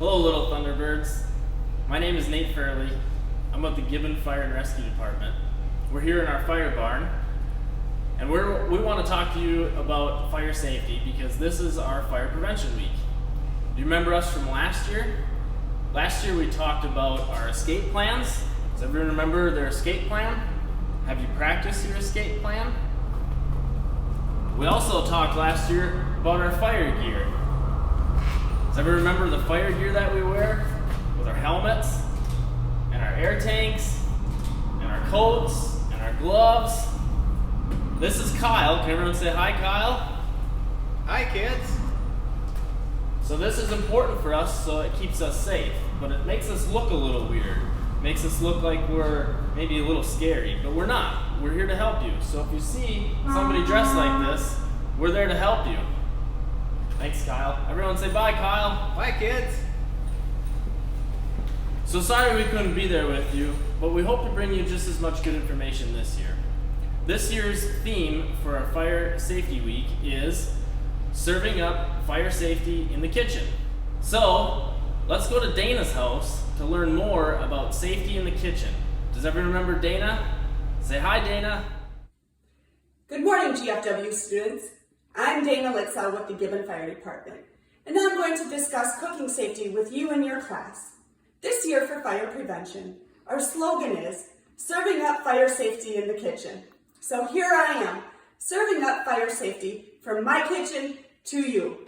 Hello, little Thunderbirds. My name is Nate Fairley. I'm with the Gibbon Fire and Rescue Department. We're here in our fire barn, and we want to talk to you about fire safety because this is our fire prevention week. Do you remember us from last year? Last year we talked about our escape plans. Does everyone remember their escape plan? Have you practiced your escape plan? We also talked last year about our fire gear. Does everyone remember the fire gear that we wear? With our helmets, and our air tanks, and our coats, and our gloves. This is Kyle. Can everyone say hi, Kyle? Hi, kids. So this is important for us so it keeps us safe, but it makes us look a little weird. Makes us look like we're maybe a little scary, but we're not. We're here to help you. So if you see somebody dressed like this, we're there to help you. Thanks, Kyle. Everyone say bye, Kyle. Bye, kids. So sorry we couldn't be there with you, but we hope to bring you just as much good information this year. This year's theme for our Fire Safety Week is serving up fire safety in the kitchen. So let's go to Dana's house to learn more about safety in the kitchen. Does everyone remember Dana? Say hi, Dana. Good morning, GFW students. I'm Dana Litzel with the Gibbon Fire Department, and I'm going to discuss cooking safety with you and your class. This year for fire prevention, our slogan is serving up fire safety in the kitchen. So here I am, serving up fire safety from my kitchen to you.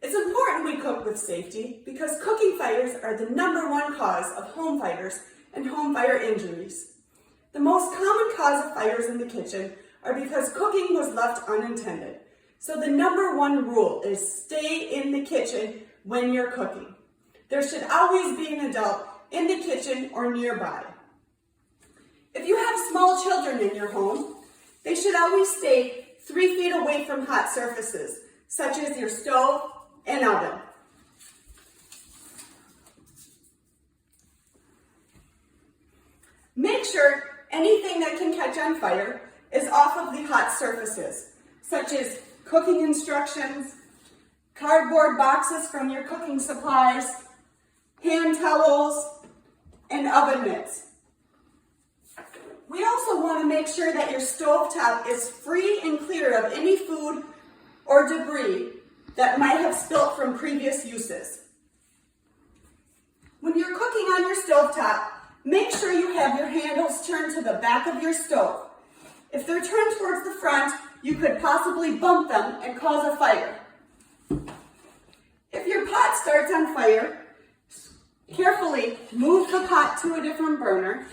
It's important we cook with safety because cooking fires are the #1 cause of home fires and home fire injuries. The most common cause of fires in the kitchen are because cooking was left unattended. So the #1 rule is stay in the kitchen when you're cooking. There should always be an adult in the kitchen or nearby. If you have small children in your home, they should always stay 3 feet away from hot surfaces, such as your stove and oven. Make sure anything that can catch on fire is off of the hot surfaces, such as cooking instructions, cardboard boxes from your cooking supplies, hand towels, and oven mitts. We also want to make sure that your stovetop is free and clear of any food or debris that might have spilt from previous uses. When you're cooking on your stovetop, make sure you have your handles turned to the back of your stove. If they're turned towards the front, you could possibly bump them and cause a fire. If your pot starts on fire, carefully move the pot to a different burner,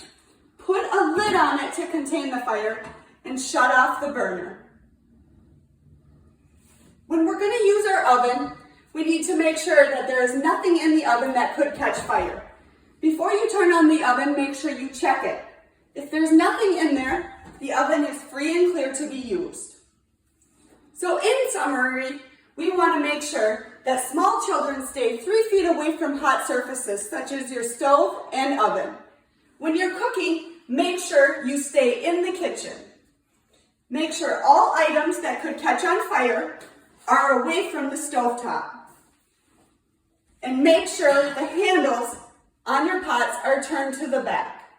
put a lid on it to contain the fire, and shut off the burner. When we're going to use our oven, we need to make sure that there is nothing in the oven that could catch fire. Before you turn on the oven, make sure you check it. If there's nothing in there, the oven is free and clear to be used. So in summary, we want to make sure that small children stay 3 feet away from hot surfaces such as your stove and oven. When you're cooking, make sure you stay in the kitchen. Make sure all items that could catch on fire are away from the stovetop. And make sure the handles on your pots are turned to the back.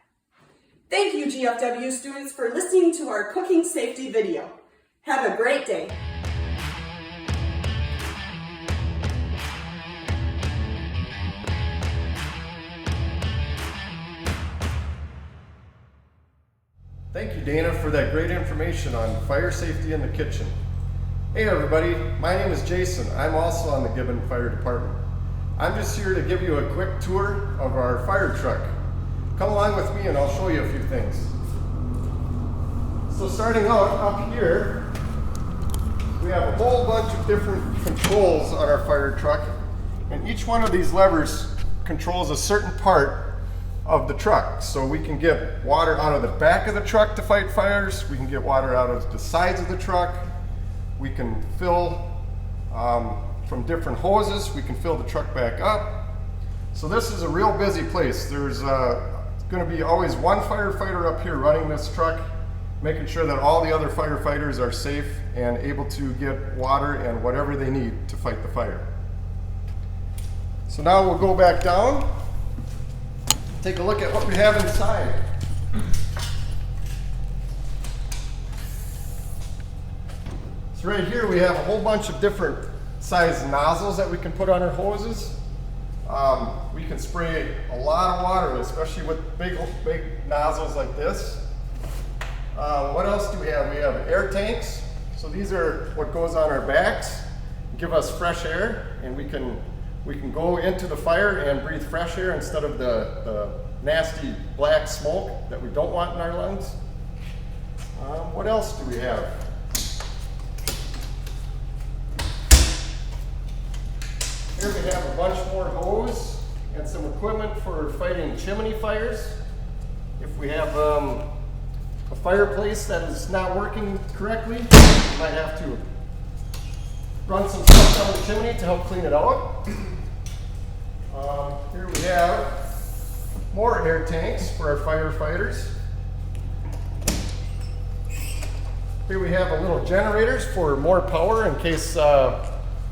Thank you, GFW students, for listening to our cooking safety video. Have a great day. Thank you, Dana, for that great information on fire safety in the kitchen. Hey everybody, my name is Jason. I'm also on the Gibbon Fire Department. I'm just here to give you a quick tour of our fire truck. Come along with me and I'll show you a few things. So starting out up here, we have a whole bunch of different controls on our fire truck, and each one of these levers controls a certain part of the truck. So we can get water out of the back of the truck to fight fires, we can get water out of the sides of the truck, we can fill from different hoses, we can fill the truck back up. So this is a real busy place. There's going to be always one firefighter up here running this truck, making sure that all the other firefighters are safe and able to get water and whatever they need to fight the fire. So now we'll go back down, take a look at what we have inside. So right here we have a whole bunch of different size nozzles that we can put on our hoses. We can spray a lot of water, especially with big nozzles like this. What else do we have? We have air tanks. So these are what goes on our backs, give us fresh air, and we can go into the fire and breathe fresh air instead of the nasty black smoke that we don't want in our lungs. What else do we have? Here we have a bunch more hose and some equipment for fighting chimney fires. If we have a fireplace that is not working correctly, we might have to run some stuff down the chimney to help clean it out. Here we have more air tanks for our firefighters. Here we have a little generators for more power in case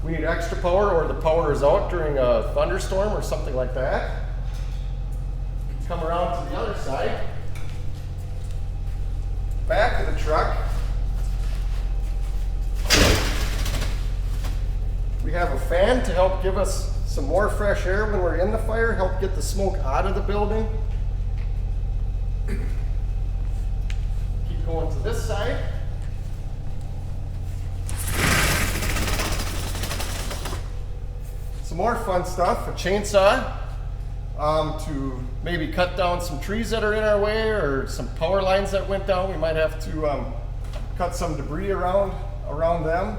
we need extra power or the power is out during a thunderstorm or something like that. Come around to the other side. Back of the truck, we have a fan to help give us some more fresh air when we're in the fire, help get the smoke out of the building. Keep going to this side. Some more fun stuff, a chainsaw to maybe cut down some trees that are in our way or some power lines that went down. We might have to cut some debris around them.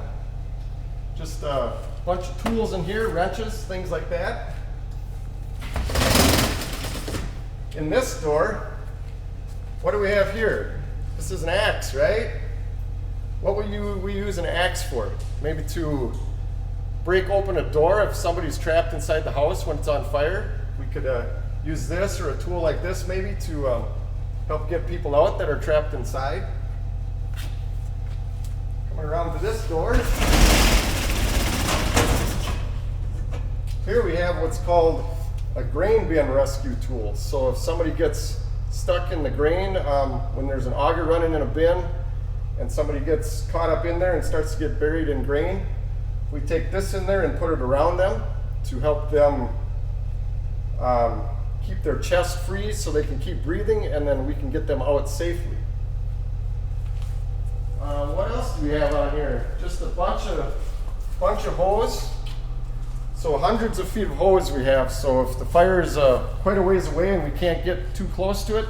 Just a bunch of tools in here, wrenches, things like that. In this door, what do we have here? This is an axe, right? What would we use an axe for? Maybe to break open a door if somebody's trapped inside the house when it's on fire. We could use this or a tool like this maybe to help get people out that are trapped inside. Coming around to this door. Here we have what's called a grain bin rescue tool. So if somebody gets stuck in the grain, when there's an auger running in a bin and somebody gets caught up in there and starts to get buried in grain, we take this in there and put it around them to help them keep their chest free so they can keep breathing, and then we can get them out safely. What else do we have on here? Just a bunch of hose. So hundreds of feet of hose we have. So if the fire is quite a ways away and we can't get too close to it,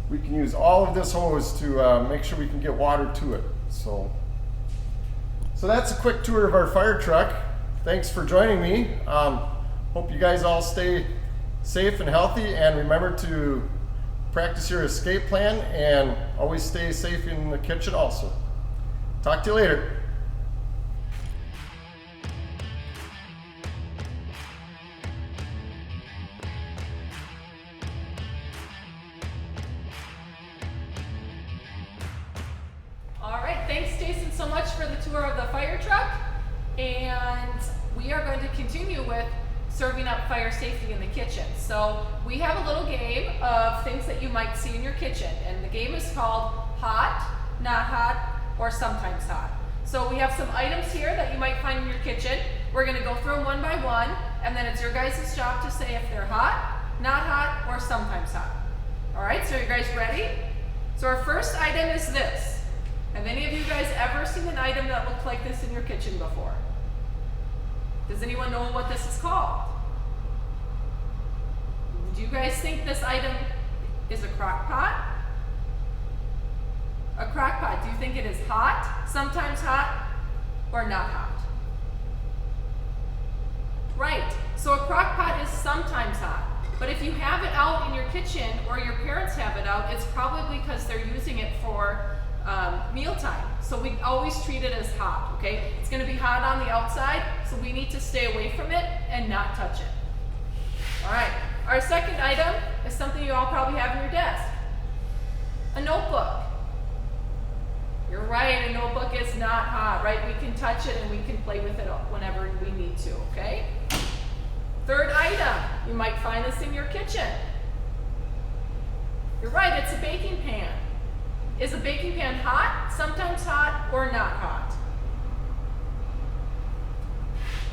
we can use all of this hose to make sure we can get water to it. So that's a quick tour of our fire truck. Thanks for joining me. Hope you guys all stay safe and healthy, and remember to practice your escape plan and always stay safe in the kitchen also. Talk to you later. All right, thanks Jason so much for the tour of the fire truck, and we are going to continue with serving up fire safety in the kitchen. So we have a little game of things that you might see in your kitchen, and the game is called hot, not hot, or sometimes hot. So we have some items here that you might find in your kitchen. We're going to go through them one by one, and then it's your guys' job to say if they're hot, not hot, or sometimes hot. All right, so are you guys ready? So our first item is this. Have any of you guys ever seen an item that looked like this in your kitchen before? Does anyone know what this is called? Do you guys think this item is a crock pot? A crock pot, do you think it is hot, sometimes hot, or not hot? Right, so a crock pot is sometimes hot. But if you have it out in your kitchen or your parents have it out, it's probably because they're using it for mealtime. So we always treat it as hot, okay? It's gonna be hot on the outside, so we need to stay away from it and not touch it. All right, our second item is something you all probably have in your desk. A notebook. You're right, a notebook is not hot, right? We can touch it and we can play with it whenever we need to, okay? Third item, you might find this in your kitchen. You're right, it's a baking pan. Is a baking pan hot, sometimes hot, or not hot?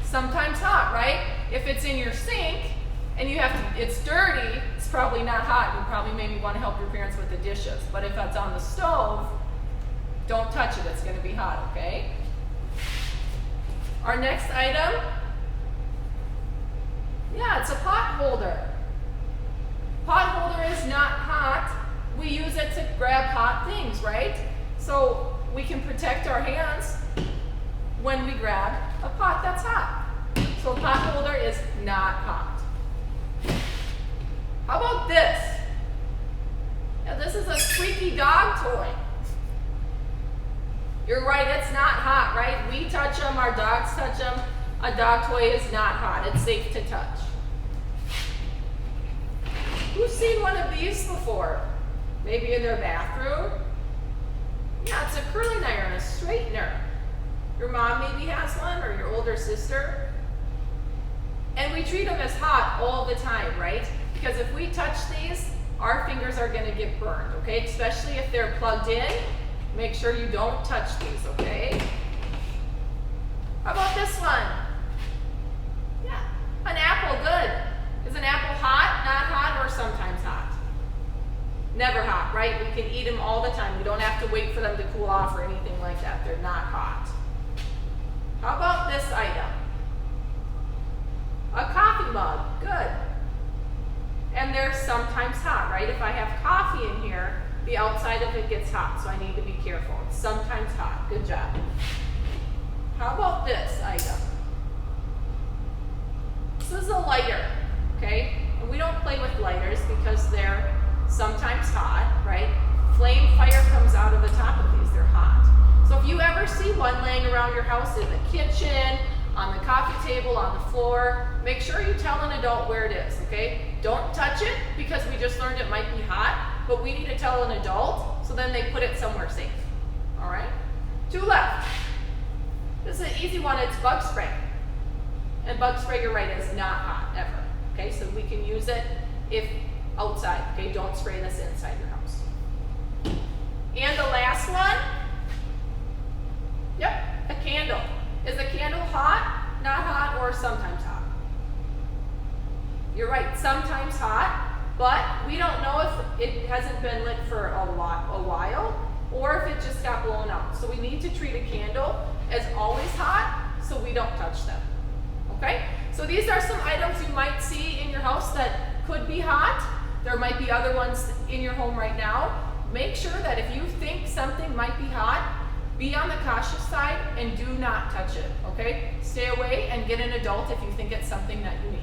Sometimes hot, right? If it's in your sink and it's dirty, it's probably not hot. You probably maybe want to help your parents with the dishes. But if it's on the stove, don't touch it, it's gonna be hot, okay? Our next item, yeah, it's a pot holder. Pot holder is not hot. We use it to grab hot things, right? So we can protect our hands when we grab a pot that's hot. So a pot holder is not hot. How about this? Now this is a squeaky dog toy. You're right, it's not hot, right? We touch them, our dogs touch them. A dog toy is not hot, it's safe to touch. Who's seen one of these before? Maybe in their bathroom? Yeah, it's a curling iron, a straightener. Your mom maybe has one, or your older sister. And we treat them as hot all the time, right? Because if we touch these, our fingers are gonna get burned, okay? Especially if they're plugged in. Make sure you don't touch these, okay? How about this one? Yeah, an apple, good. Is an apple hot, not hot, or sometimes hot? Never hot, right? We can eat them all the time. We don't have to wait for them to cool off or anything like that. They're not hot. How about this item? A coffee mug, good. And they're sometimes hot, right? If I have coffee in here, the outside of it gets hot, so I need to be careful. It's sometimes hot, good job. How about this item? This is a lighter, okay? And we don't play with lighters because they're sometimes hot, right? Flame fire comes out of the top of these, they're hot. So if you ever see one laying around your house in the kitchen, on the coffee table, on the floor, make sure you tell an adult where it is, okay? Don't touch it because we just learned it might be hot, but we need to tell an adult so then they put it somewhere safe, all right? Two left. This is an easy one, it's bug spray. And bug spray, you're right, is not hot ever, okay? So we can use it if outside, okay? Don't spray this inside your house. And the last one, yep, a candle. Is a candle hot, not hot, or sometimes hot? You're right, sometimes hot, but we don't know if it hasn't been lit for a while, or if it just got blown out. So we need to treat a candle as always hot, so we don't touch them, okay? So these are some items you might see in your house that could be hot. There might be other ones in your home right now. Make sure that if you think something might be hot, be on the cautious side and do not touch it, okay? Stay away and get an adult if you think it's something that you need.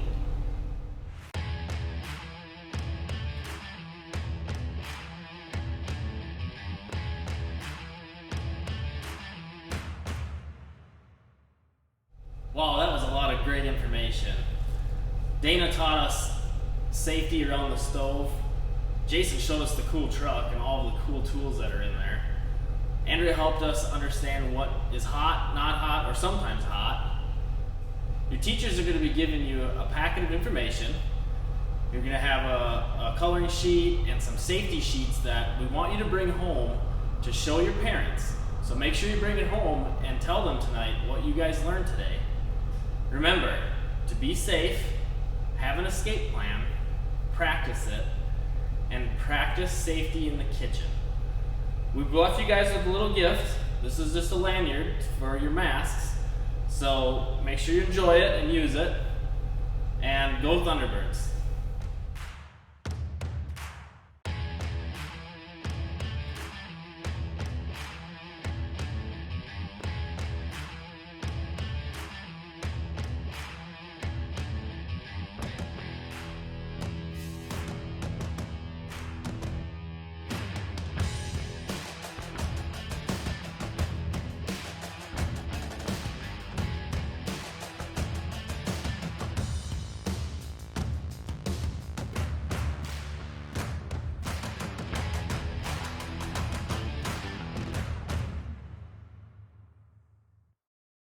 Wow, that was a lot of great information. Dana taught us safety around the stove. Jason showed us the cool truck and all the cool tools that are in there. Andrea helped us understand what is hot, not hot, or sometimes hot. Your teachers are going to be giving you a packet of information. You're going to have a coloring sheet and some safety sheets that we want you to bring home to show your parents. So make sure you bring it home and tell them tonight what you guys learned today. Remember, to be safe, have an escape plan, practice it, and practice safety in the kitchen. We left you guys with a little gift. This is just a lanyard for your masks. So make sure you enjoy it and use it. And go Thunderbirds.